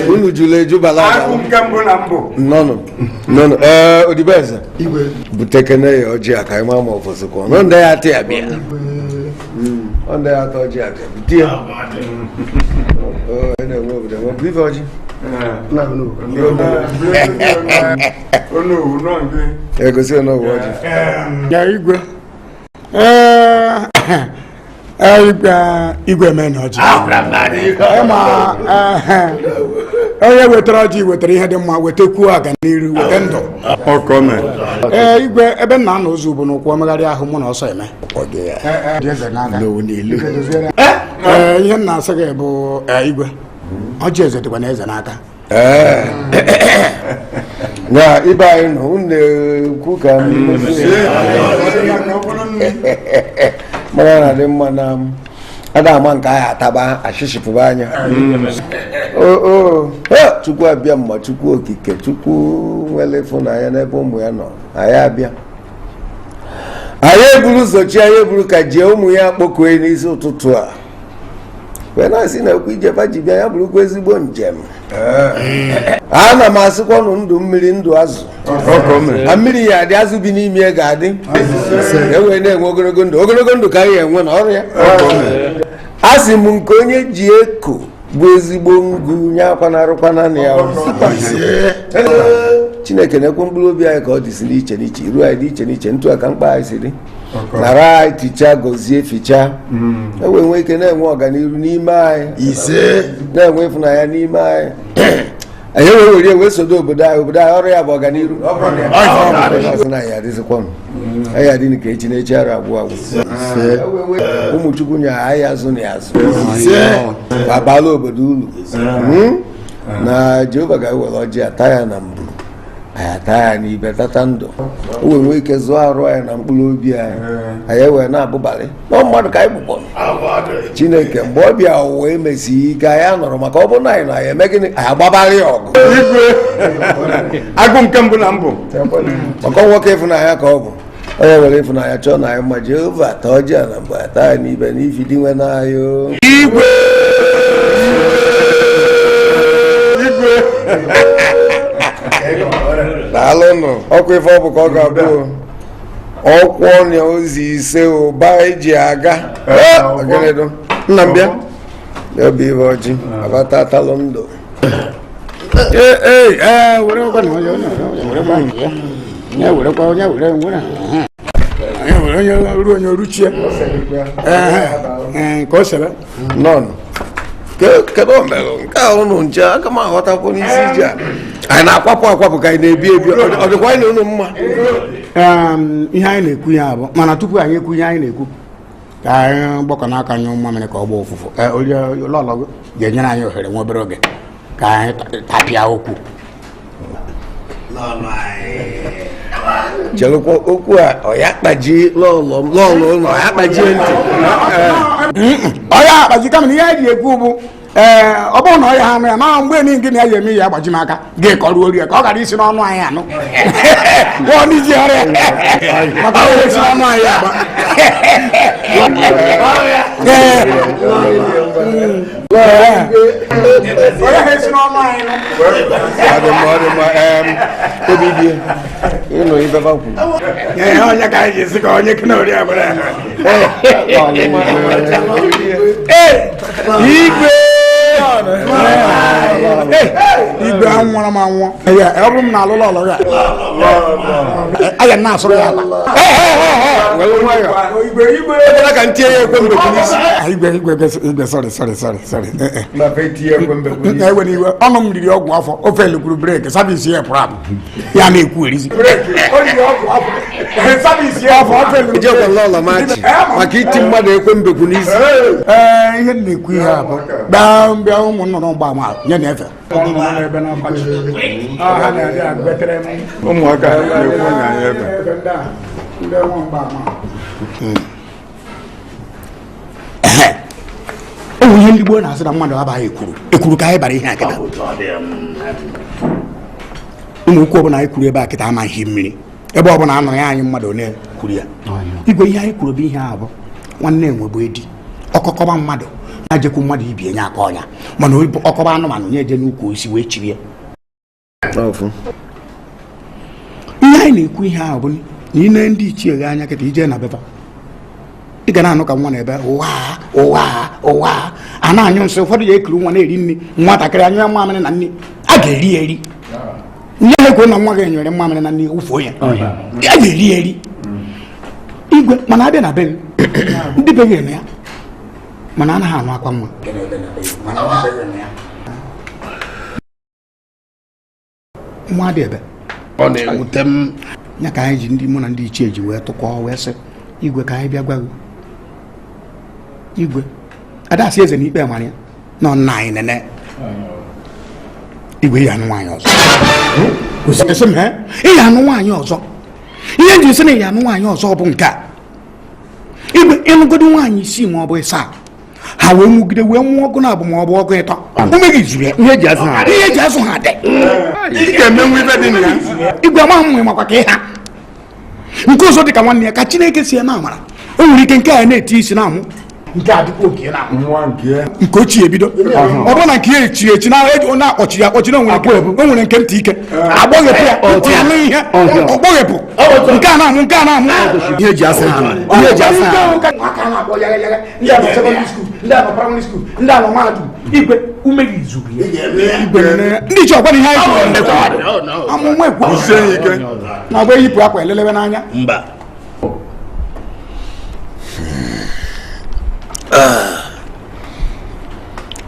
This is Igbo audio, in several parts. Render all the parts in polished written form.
Unu jule jubala. No. Odibeza. Butekene oji aka imama ofosoko. No nda ya te abia. Onda ya to oji aka. Bitia. Ene wo bude. Wo bive oji. No. No ngi. Ego si no oji. Ya igwe. Igwe men oji. Onye wetara ọjị wetara ihe dị mma wetekwu aga n'iru wete ndụ igwe ebe nna nna ozu bụ n'ụkwụ omegharị ahụ mụ na ọsọ eme ihe nna asị gị bụ igwe ọjị eze dịkwa na eze n'aka na ibe anyị nọ unu na-ekwu ka mara na dị mma na ada ama nke anyị ataba ashishipụba anya chukwu abịa mma chukwu okike chukwu nwere ịfụnanya n'ebe ụmụ ya nọ anyị abịa anyị eburu zochi anyị eburu ka jie ụmụ ya kpọkue n'isi ụtụtụ a wee na-asị na ekwu ijeba ji bịa ya bụrụkwa ezigbo njem ana m asịkwanụ ndụ mmiri ndụ azụ na mmiri ya adị azụ bi n'ime ya ga-adị ewee na-enwe ogologo ndụ ka anyị enwe na ọrụ ya a sị m nke onye ji eko bụ ezigbo ngụ nye akwanarụkwana na ya Chineke na-ekwe mkpụrụ obi anyị ka ọ dịsi n'iche n'iche iru anyị dị iche n'iche ntụ aka mkpa anyị si dị nara anyị tichaa gọzie fichaa enwe nwe ike na-enwe ọganiru n'ime anyị na-enwe ịfụnanya n'ime anyị anyị were wee sodo obodo anyị ọrụ ya bụ ọganiru anyị adịzikwanụ anyị adị ka echi na-echi ara agwụ ụmụ Chukwu nya anyị azụ na azụ abala obodo uru na Jehova ga-ewere ọjị ata ya na mbụ anyị ata ya n'ibe tata ndụ o wee nwee ike zụọ arụ anyị na mkpụrụ obi anyị ewee na-abụbalị na mmadụ ka anyị bụkpọ Chineke mgbe ọ bịa wee mesi ike anyị anọrọ maka ọ bụ na anyị na anyị eme gịnị anyị agbabarị ọgụ agụ nke mbụ na mbụ maka nwoke ịfụnanya ka ọ bụ onye were ịfụnanya chọọ na anyị mma Jehova ata ọjị a na mgbe ata ya n'ibe n'ifi dị nwe n'anya igwe daalụnụ ọkwa ife ọ bụ ka ọ ga-abụ ọkwụ ọnya ozi ise ụba eji aga ọgịnịdụ nna m bịa bụ ibe ọjị abata atalụ ndụ onye oruchie ka o sebe nọnụ kedu omelụ nke a ụnụ nche aka m aghọtakwụ n'isi iji a anyị na-akwapụ ka anyị na-ebi ọ dịkwa anyị na ụnụ mma ihe anyị na-ekwu ya bụ mana tupu anyị ekwu ihe anyị na-ekwu ka anyị gbakọ n'aka anyị ụmụ mere ka ọ gbaa ụfụfụ ụlọọlọ ga-enyere anyị ohere nwa obere oge ka anyị tapịa okwu chelụkwa okwu a ọya kpaji lọlọ ụlọ ya kpajie ntị ọya akpaji kama na ihe anyị ekwu bụ ọ bụrụ na ọ ya ha anụ ya na mgbe niile gị na ya eme ya agbaji m aka gị kọrọ ori ya ka ọ gara isi n'ọnụ anyị anụ n'iji ọrịa maka ọ esi n'ọnụ anyị agba onye ha esi n'ọnụ anyị ịnụ ibe bakwu onye ka anyị ji esi ka onye kena ori agbara igwe igwe anwụrụ m anwụ ọ bụrụ m na alụlọ ọlọ ya aya na-asụrụ ya ala ka ntinye ya ekwe mbekwu n'isi igwe sorry ewe iwe ọnụ m riri ọgwụ afọ ofe elekwuru breki sabisi ya pụrụ apụ ya na-ekwu erizi ụlọ machi maka iti mmadụ ekwe mbekwu n'isi ihe na-ekwu ihe a bụ gbaa mbịa ụmụ nnụnụ gba ama nye na-efe ụmụaka na-ekwu na anyị ebe ụmụ ihe ndị gboo na-asị na mmadụ abaghị ekwuru ka anyị bara ihe akịta ụmụ ukwu ọbụla anyị kwuru ebe akịta amaghị mmiri ebe ọbụla anụrụ ya anyị mmadụ one kwuru ya igwe ihe anyị kwuru bụ ihe a bụ nwanne enwe bụ edi ọkọkọba mmadụ na-ajekwu mmadụ ibi enye aka ọnya mana ọkọba anụmanụ nye eje n'ukwu isi wee chiri ya ihe anyị na-ekwu ihe ahụ bụ na ine ndị ichie ghe anya kịta ije na beba ị ga na-anụ ka nwa na ebe ụwa a na-anyụ nsị ụfọdụ ya ekiri nwa na-eri nri nwatakịrị anyụ ya mamịrị na nri a ga-eri eri nye ekwe na nwa ga-enyere mamịrị na nri ụfuo ya a ga-eri eri igwe mana abịa na be m ndị be ga-eme ya mana anaghị anụ akwa nwa nwa dị ebe ọ na-ewute m ya ka anyị ji ndị mụ na ndị ichie ji wee tụkọọ wee sị igwe ka anyị bịa gwa gị igwe adasị eze na ikpe mara ya nọ nna anyị nene igwe ya anụ nwaanyị ọzọ ịya anụ nwaanyị ọzọ ihe nji sị na ịya anụ nwaanyị ọzọ bụ nke a igwe ịnụgodo nwaanyị isii ma ọ bụ ịsaa ha wee nwugide wee nwụọ ọgụ na abụ ma ọ bụ ọgụ ịtọ ume gị zuru ya ihe eji azụ ha dị igwe amaghị m nwe makwa ka ịha nke ọzọ dị ka nwanne ya ka Chineke si ya na amara o nwere ike nke a na-eti isi na-amụ nke a dịkwa oke na nke ochie ebido ọ bụrụ na nke ya echiri echi na onye akpọchiri akpọchi na o nwere nke ntị ike agbọghepụ ya anụ ihe ọgbọghepụ nke a na-amụ nke a na-amụ ihe eji asị ha ndị anọ praịmarị skuul ndị anọ mahadum igwe ume gị zuru ya ndị iche ọgbara ihe anyị amụma ekwu na ọgba eyipụ akwa elelebe n'anya mba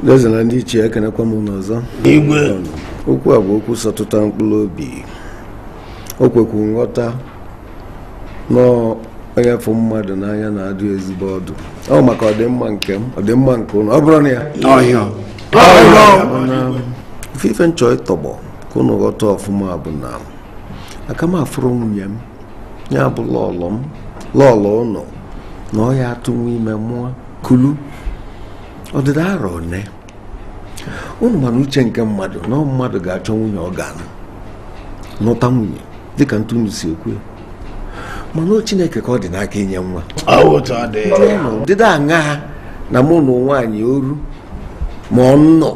Leze na ndị ichie ekenekwa m n'ọzọ igwe okwu a bụ okwu sọtụta mkpụrụ obi o kwekwu nghọta onye fụ mmadụ n'anya na-adị ezigbo ọdụ ọ maka ọdịmma nke m ọdịmma nke ụlọ ọ bụrụ na ya ife nchọ ịtọgbọ ka ụnụ ghọta ọfụma bụ na aka m afụrụ nwunye m ya bụ lọlọ ụnọ na ọ ya atụnwu ime mụọ kulu ọdịda arọ one ụnụ mana uche nke mmadụ na mmadụ ga-achọ nwunye ọ ga-anụ nụta nwunye dịka ntụnụ si ekwe mana o Chineke ka ọ dị n'aka inye nwa ọdịda aṅa ha na mụ na nwaanyị oru ma ọ nọ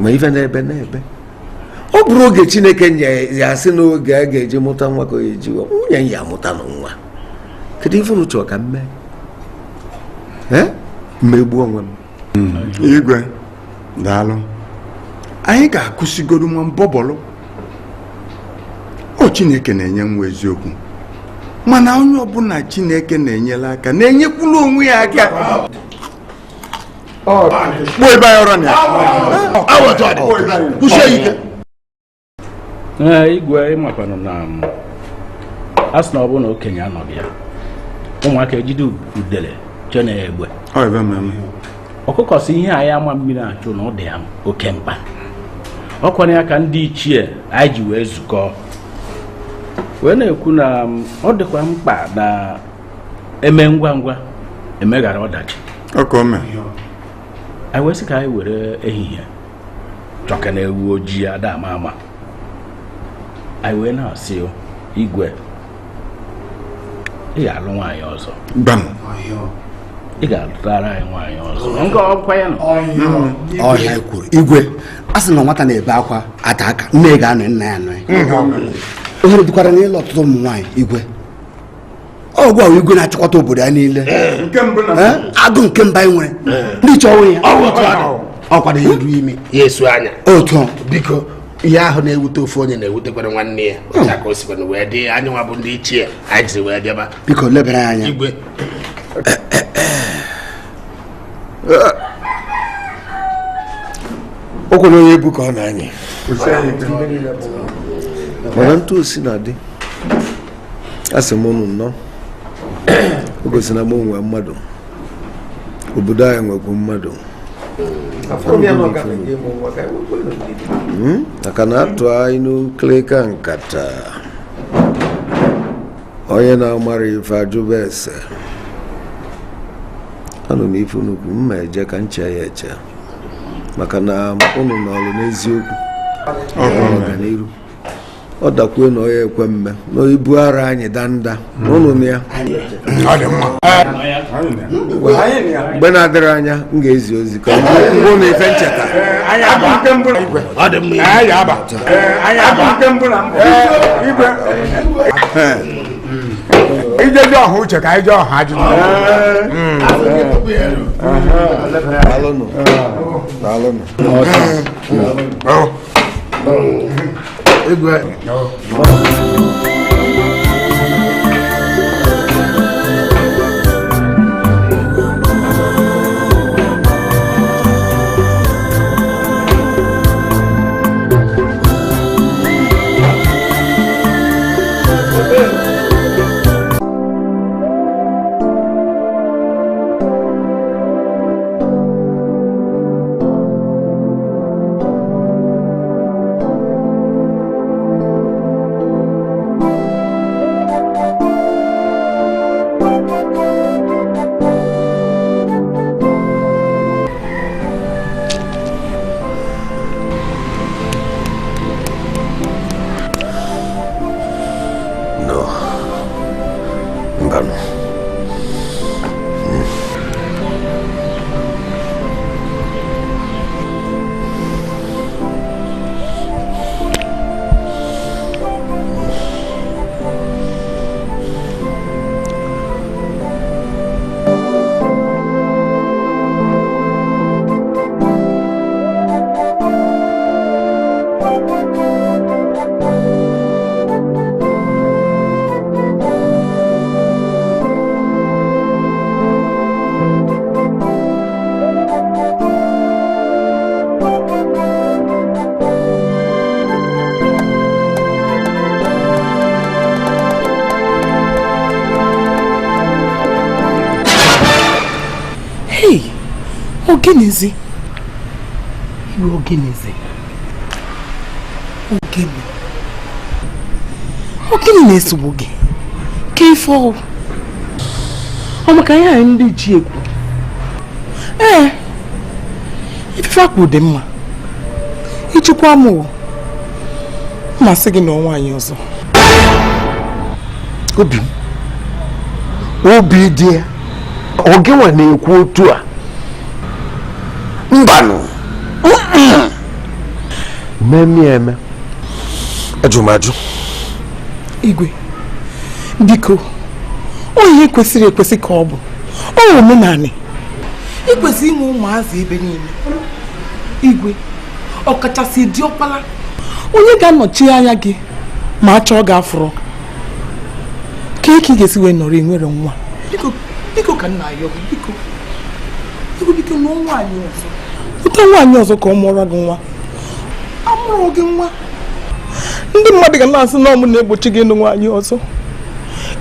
ma ife n'ebe n'ebe ọ bụrụ oge Chineke nye ya sị n'oge a ga-eji mụta nwa ka o eji nwunye ya amụta na nwa kedu ife unu chọrọ ka m mee mmegbu onwe m igwe daalụ anyị ga-akụsigoro nwa mbọbọlụ o Chineke na-enye nwa eziokwu mana onye ọbụla Chineke na-enyela aka na-enyekwula onwe ya aka kpọọ ebe anyị ọrụ na igwe ịmakwanụ na asị na ọ bụrụ na okenye anọghị ya ụmụaka ejide udele che na egbe ọkụkọ si ihe anyị ama mmiri achụ na ọ dị ya oke mkpa ọ kwanye ya ka ndị ichie anyị ji wee zukọ wee na-ekwu na ọ dịkwa mkpa na eme ngwa ngwa emeghara ọdachi anyị wee sị ka anyị were ehihie chọka na ewu ojii ada ama ama anyị wee na-asị igwe ị ga-alụ nwaanyị ọzọ ị ga-alụtara anyị nwaanyị ọzọ nke ọkwa ya ọhịa kwuru igwe a sị na nwata na-ebe akwa ata aka nne ga-anọ nna ya anọ ohere dịkwara n'ịlụ ọtụtụ ụmụ nwaanyị igwe ọgwụ ahụ igwe na-achịkọta obodo ya niile agụ nke mba anyị nwere ndị iche ọnwụ ya ọ kwado ya iru ime ya esu anya otu biko ihe ahụ na-ewute ofu onye na-ewutekwara nwanne ya ka o sikwana wee dị anyị nwa bụ ndị ichie anyị jiri wee bịaba biko lebara ya anya igwe okwu na onye ebu ka ọ na-anyị mana ntụ osi na-adị asị m ụnụ nnọọ o gosi na m nwee mmadụ obodo anyị nwekwu mmadụ maka na atụ anyị n'ukleka nkata onye na-amara ife ajụba ese anụ m ife nnukwu mma eje ka nche ya eche maka na ụnụ n'ọrụ n'eziokwu ọganiru ọ dakwuo na onye ekwe mme na ibu ara anyị danda ụnụ na ya mgbe na-adịrị anya m ga-ezi ozi ka mbụ na ife ncheta ijeji ọha uche ka ije ọha ajụjụ Ogenezi iwe ogenezi ogene na-esogbu gị ka ife ọ maka ihe anyị ndị ji egwu ife akpụ dị mma ijikwa mụ masị gị na nwaanyị ọzọ obi dị ya oge nwa na-ekwu otu a mbanụ eme ajụmajụ igwe biko onye kwesịrị ekwesị ka ọ bụ omenala ikwesị inwe ụmụazị ebe niile igwe ọkachasị diọkpala onye ga-anọchi anya gị ma a chọọ ga-afụrụ ka ị ga-esi wee nọrọ enwere nwa biko ka nna ya biko na nwaanyị ọzọ ụta nwaanyị ọzọ ka ọ mụọrọ gị nwa amụrụ gị nwa ndị mmadụ ga na-asị na ọmụ na-egbochi gị ịnụ nwaanyị ọzọ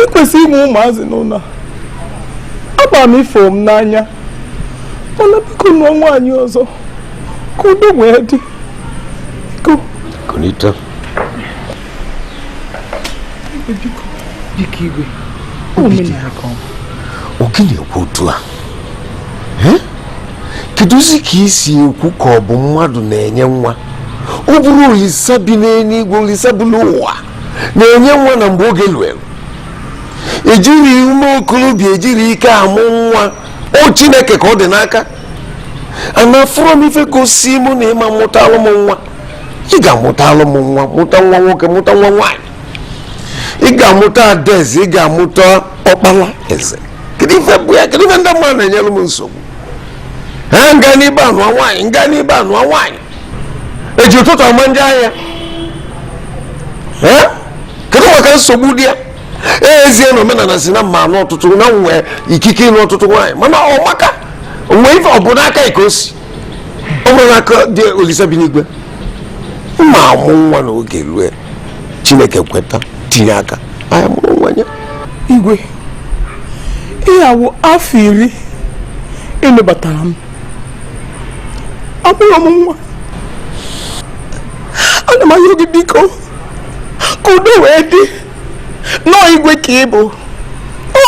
ikwesị inwe ụmụazị n'ụlọ agbara m ifo m n'anya mana biko nụọ nwaanyị ọzọ ka udo wee dị biko igwe oge na-ekwu otu a kedụzi ka isi ekwu ka ọ bụ mmadụ na-enye nwa ọ bụrụ olisa bi n'eluigwe olisa bi n'ụwa na-enye nwa na mgbe oge lụrụ ejiri ume okorobịa ejiri ike amụ nwa o Chineke ka ọ dị n'aka ana fụrọ m ife gosi mụ na ịma mụtalụ m nwa ị ga-amụtalụ m nwa mụta nwa nwoke mụta nwa nwaanyị ị ga-amụta adaeze ị ga-amụta ọkpala eze kedu ife bụ ya kedu ife ndị mmadụ na-enyere m nsogbu nga n'ibe anụọ nwaanyị nga n'ibe anụọ nwaanyị eji ụtụtụ ama ndị ahịa kedu maka nsogbu dị ya ezie na omenala si na mma anụ ọtụtụ na nwee ikike ịnụ ọtụtụ nwaanyị mana ọ maka onwe ife ọ bụ n'aka ike osi ọ bụrụ n'aka dị Olisa bi n'igwe mma amụ nwa n'oge rue Chineke kweta tinye aka anya mụrụ nwa ya igwe ihe awụ afọ 10 ịnụbatara m amụrụ m nwa ana m ayọ gị biko ka udo wee dị nọọ igwe ka ị bụ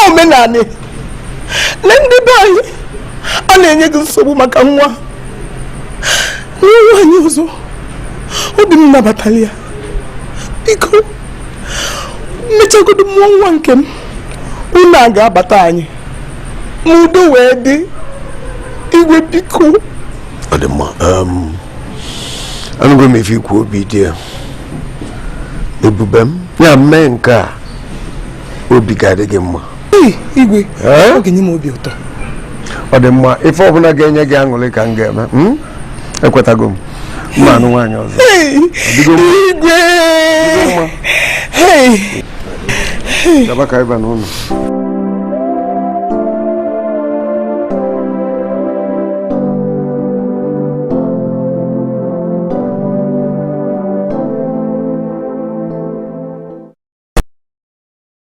omenala na ndị be anyị a na-enye gị nsogbu maka nwa nwaanyị ọzọ obi m nabatara ya biko mechagodo mmụọ nwa nke m unu a ga-abata anyị ma udo wee dị. Igwe biko. Ọ dị mma. Anụgo m ife ikwu obi dị ya. Ebube m ya mee nke a obi ga-adị gị mma. Igwe ọ ga-enye m obi ụtọ. Ọ dị mma. Ife ọbụla ga-enye gị aṅụrị ka m ga-eme. Ekwetago m. Mma anụ nwaanyị ọzọ. Igwe. Gaba ka ịba n'ụlọ.